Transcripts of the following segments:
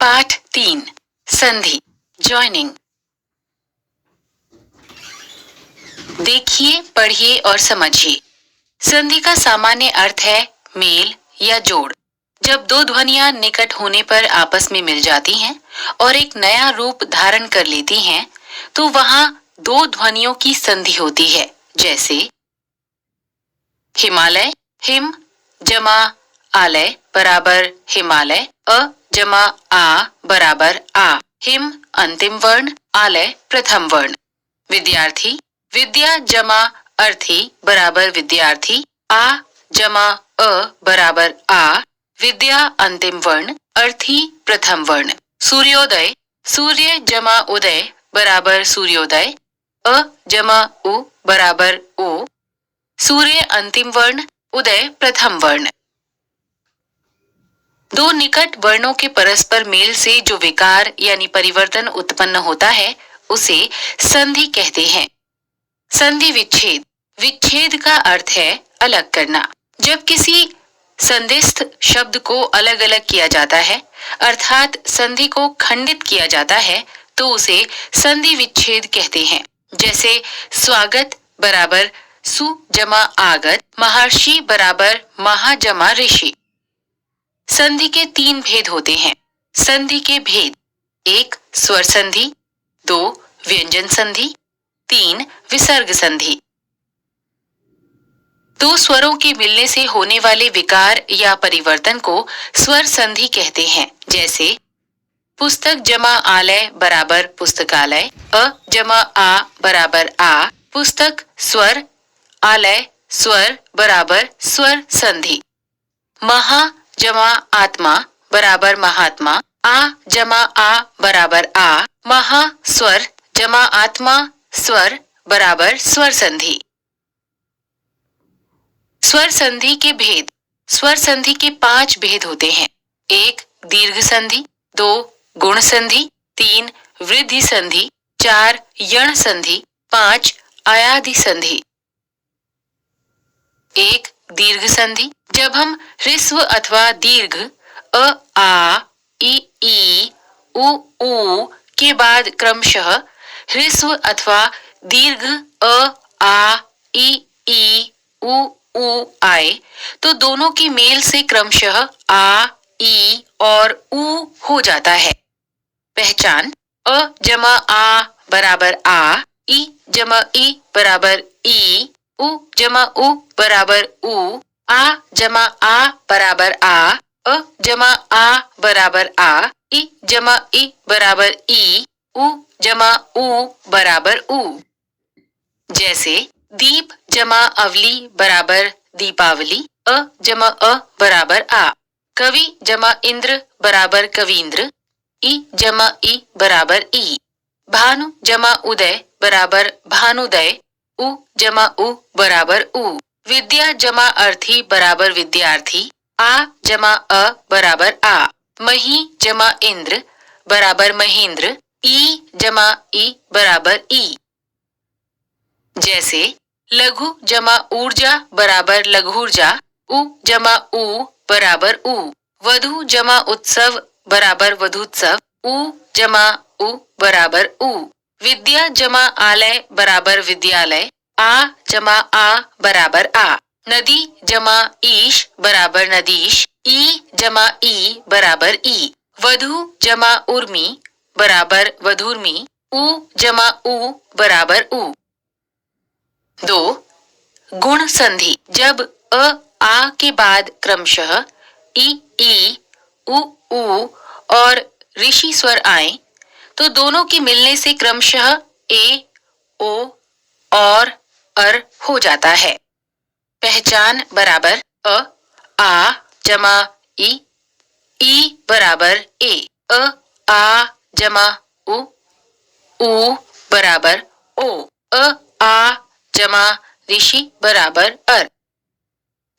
पाठ 3 संधि ज्वाइनिंग। देखिए, पढ़िए और समझिए। संधि का सामान्य अर्थ है मेल या जोड़। जब दो ध्वनियां निकट होने पर आपस में मिल जाती हैं और एक नया रूप धारण कर लेती हैं, तो वहां दो ध्वनियों की संधि होती है। जैसे हिमालय, हिम जमा आलय बराबर हिमालय, अ जमा आ बराबर आ। हिम अंतिम वर्ण, आलय प्रथम वर्ण। विद्यार्थी, विद्या जमा अर्थी बराबर विद्यार्थी, आ जमा अ बराबर आ। विद्या अंतिम वर्ण, अर्थी प्रथम वर्ण। सूर्योदय, सूर्य जमा उदय बराबर सूर्योदय, अ जमा उ बराबर ओ। सूर्य अंतिम वर्ण, उदय प्रथम वर्ण। दो निकट वर्णों के परस्पर मेल से जो विकार यानी परिवर्तन उत्पन्न होता है, उसे संधि कहते हैं। संधि विच्छेद, विच्छेद का अर्थ है अलग करना। जब किसी संधिस्थ शब्द को अलग अलग किया जाता है, अर्थात संधि को खंडित किया जाता है, तो उसे संधि विच्छेद कहते हैं। जैसे स्वागत बराबर सु जमा आगत, महर्षि बराबर महा जमा ऋषि। संधि के 3 भेद होते हैं। संधि के भेद: 1 स्वर संधि, 2 व्यंजन संधि, 3 विसर्ग संधि। दो स्वरों के मिलने से होने वाले विकार या परिवर्तन को स्वर संधि कहते हैं। जैसे पुस्तक जमा आलय बराबर पुस्तकालय, अ जमा आ बराबर आ। पुस्तक स्वर, आलय स्वर बराबर स्वर संधि। महा जमा आत्मा बराबर महात्मा, आ जमा आ बराबर आ। महा स्वर जमा आत्मा स्वर बराबर स्वर संधि। स्वर संधि के भेद: स्वर संधि के 5 भेद होते हैं। 1 दीर्घ संधि, 2 गुण संधि, 3 वृद्धि संधि, 4 यण संधि, 5 आयादि संधि। 1 दीर्घ संधि: जब हम ह्रस्व अथवा दीर्घ अ आ ई उ ऊ के बाद क्रमशः ह्रस्व अथवा दीर्घ अ आ ई उ ऊ आए, तो दोनों के मेल से क्रमशः आ ई और ऊ हो जाता है। पहचान: अ जमा आ बराबर आ, ई जमा ई बराबर ई, उ जमा उ बराबर उ, आ जमा आ बराबर आ, अ जमा आ बराबर आ, ई जमा ई बराबर ई, उ जमा उ बराबर उ। जैसे दीप जमा अवली बराबर दीपावली, अ जमा अ बराबर आ। कवि जमा इंद्र बराबर कवींद्र, ई जमा ई बराबर ई। भानु जमा उदय बराबर भानुदय, उ जमा उ बराबर उ। विद्या जमा अर्थी बराबर विद्यार्थी, आ जमा अ बराबर आ। मही जमा इंद्र बराबर महेंद्र, ई जमा ई बराबर ई। जैसे लघु जमा ऊर्जा बराबर लघुर्जा, उ जमा उ बराबर उ। वधु जमा उत्सव बराबर वधुत्सव, उ जमा उ बराबर उ। विद्या जमा आलय बराबर विद्यालय, आ जमा आ बराबर आ। नदी जमा ईश बराबर नदीश, ई जमा ई बराबर ई। वधु जमा उर्मी बराबर वधुर्मी, उ जमा उ बराबर उ। 2 गुण संधि: जब अ आ के बाद क्रमशः ई उ ऊ और ऋषि स्वर आए, तो दोनों के मिलने से क्रमशः ए ओ और अर हो जाता है। पहचान बराबर अ आ जमा ई बराबर ए, अ आ जमा उ बराबर ओ, अ आ जमा ऋषि बराबर अर।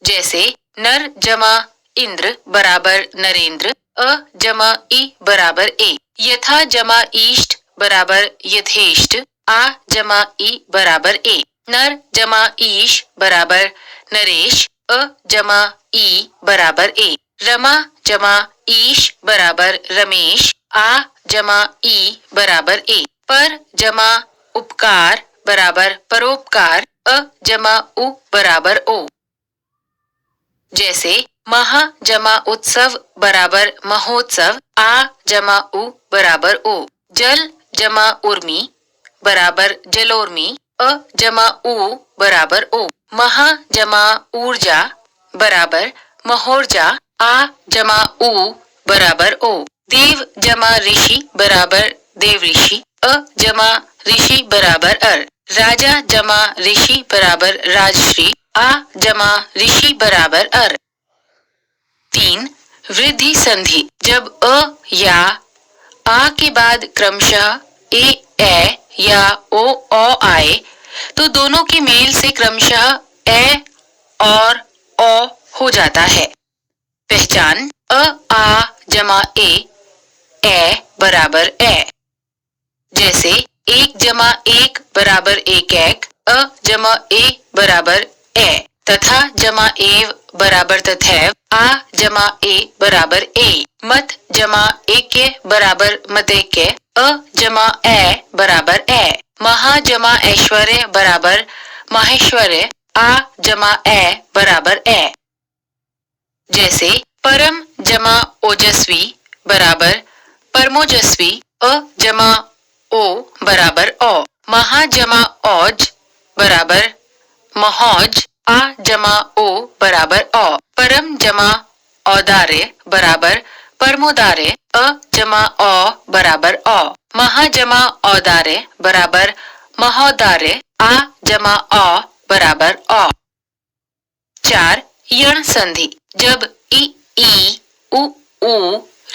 जैसे नर जमा इंद्र बराबर नरेंद्र, अ जमा ई बराबर ए। यथा जमा ईष्ट बराबर यथेष्ट, आ जमा ई बराबर ए। नर जमा ईश बराबर नरेश, अ जमा ई बराबर ए। रमा जमा ईश बराबर रमेश, आ जमा ई बराबर ए। पर जमा उपकार बराबर परोपकार। अ जमा उ बराबर ओ। जैसे महा जमा उत्सव बराबर महोत्सव। आ जमा उ बराबर ओ। जल जमा उर्मी बराबर जलोर्मी। अ जमा उ बराबर ओ। महा जमा ऊर्जा बराबर महोर्जा। आ जमा उ बराबर ओ। देव जमा ऋषि बराबर देव ऋषि। अ जमा ऋषि बराबर अर। राजा जमा ऋषि बराबर राजश्री। आ जमा ऋषि बराबर अर। 3. वृद्धि संधि। जब अ या आ के बाद क्रमशः ए या ओ आए तो दोनों के मेल से क्रमशः ए और ओ हो जाता है। पहचान अ आ जमा ए बराबर ए। जैसे एक जमा एक बराबर एक। अ जमा ए बराबर ए तथा जमा एव बराबर तथैव। आ जमा ए बराबर ए। मत जमा एके बराबर मतेके। अ जमा ए बराबर ए। महा जमा ऐश्वर्य बराबर माहेश्वर्य। आ जमा ए बराबर ए। जैसे परम जमा ओजस्वी बराबर परमोजस्वी। अ जमा ओ बराबर ओ। महा जमा औज बराबर महौज। आ जमा ओ बराबर औ। परम जमा औदार्य बराबर परमोदार्य। अ जमा औ बराबर औ। महा जमा औदार्य बराबर महोदार्य। आ जमा औ बराबर औ। 4. यण संधि। जब ई उ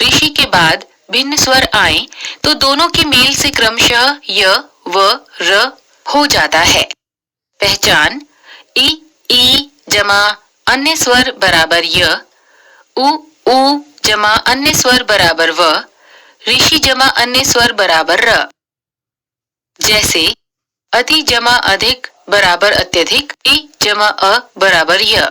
ऋषि के बाद भिन्न स्वर आए तो दोनों के मेल से क्रमशः य व र हो जाता है। पहचान ई जमा अन्य स्वर बराबर य। उ जमा अन्य स्वर बराबर व। ऋषि जमा अन्य स्वर बराबर र। जैसे अति जमा अधिक बराबर अत्यधिक। इ जमा अ बराबर य।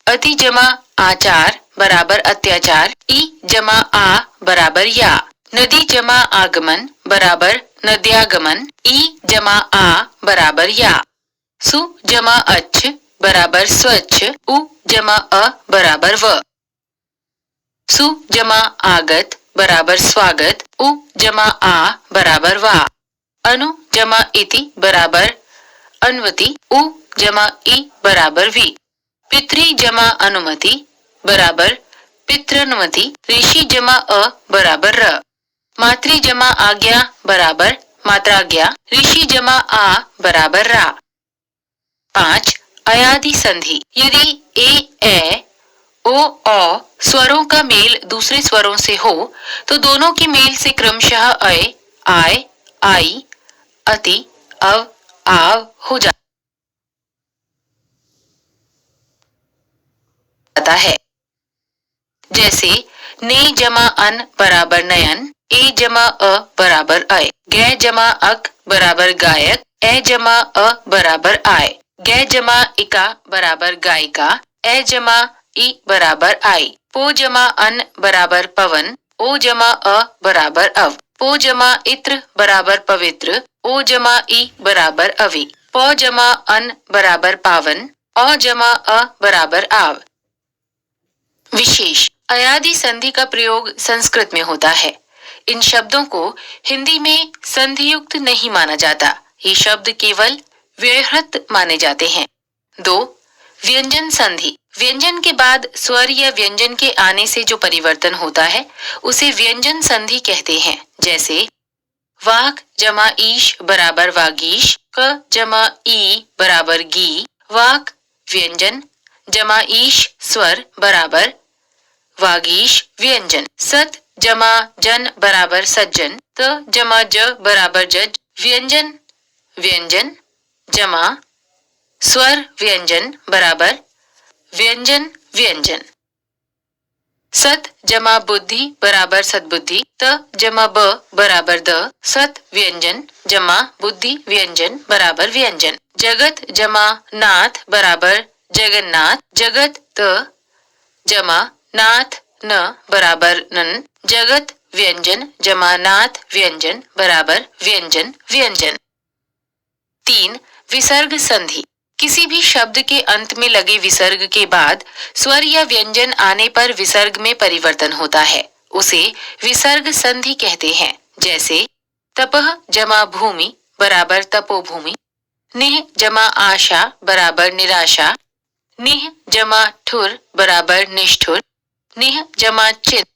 अति जमा आचार बराबर अत्याचार। इ जमा आ बराबर या। नदी जमा आगमन बराबर नद्यागमन। इ जमा आ बराबर या। सु जमा अच्छ बराबर स्वच्छ। उ जमा अ बराबर व। सु जमा आगत बराबर स्वागत। उ जमा आ बराबर वा। अनु जमा इति बराबर अनुमति। उ जमा ई बराबर वी। पितृ जमा अनुमति बराबर पितृनुमति। ऋषि जमा अ बराबर र। मातृ जमा आज्ञा बराबर मात्राज्ञा। ऋषि जमा आ बराबर रा। 5. अयादि संधि। यदि ए ओ स्वरों का मेल दूसरे स्वरों से हो तो दोनों के मेल से क्रमशः अय आय आई अति अव आव हो जाता है। जैसे ने जमा अन बराबर नयन। ए जमा अ बराबर अय। गै जमा अक बराबर गायक। ए जमा अ बराबर आय। गै जमा इका बराबर गायिका। ए जमा ई बराबर आई। पो जमा अन बराबर पवन। ओ जमा अ बराबर अव। पो जमा इत्र बराबर पवित्र। ओ जमा ई बराबर अवि। पौ जमा अन बराबर पावन। औ जमा अ बराबर आव। विशेष अयादि संधि का प्रयोग संस्कृत में होता है। इन शब्दों को हिंदी में संधियुक्त नहीं माना जाता। ये शब्द केवल व्यूहृत माने जाते हैं। 2. व्यंजन संधि। व्यंजन के बाद स्वर या व्यंजन के आने से जो परिवर्तन होता है उसे व्यंजन संधि कहते हैं। जैसे वाक जमा ईश बराबर वागीश। क जमा ई बराबर गी। वाक व्यंजन जमा ईश स्वर बराबर वागीश व्यंजन। सत जमा जन बराबर सज्जन। त जमा ज बराबर जज व्यंजन। व्यंजन जमा स्वर व्यंजन बराबर व्यंजन व्यंजन। सत जमा बुद्धि बराबर सद्बुद्धि। त जमा ब बराबर द सत व्यंजन जमा बुद्धि व्यंजन बराबर व्यंजन। जगत जमा नाथ बराबर जगन्नाथ। जगत त जमा नाथ न बराबर नन। जगत व्यंजन जमा नाथ व्यंजन बराबर व्यंजन व्यंजन। 3. विसर्ग संधि। किसी भी शब्द के अंत में लगे विसर्ग के बाद स्वर या व्यंजन आने पर विसर्ग में परिवर्तन होता है, उसे विसर्ग संधि कहते हैं। जैसे तपः जमा भूमि बराबर तपोभूमि, निह जमा आशा बराबर निराशा, निह जमा ठुर बराबर निष्ठुर, निह जमा चित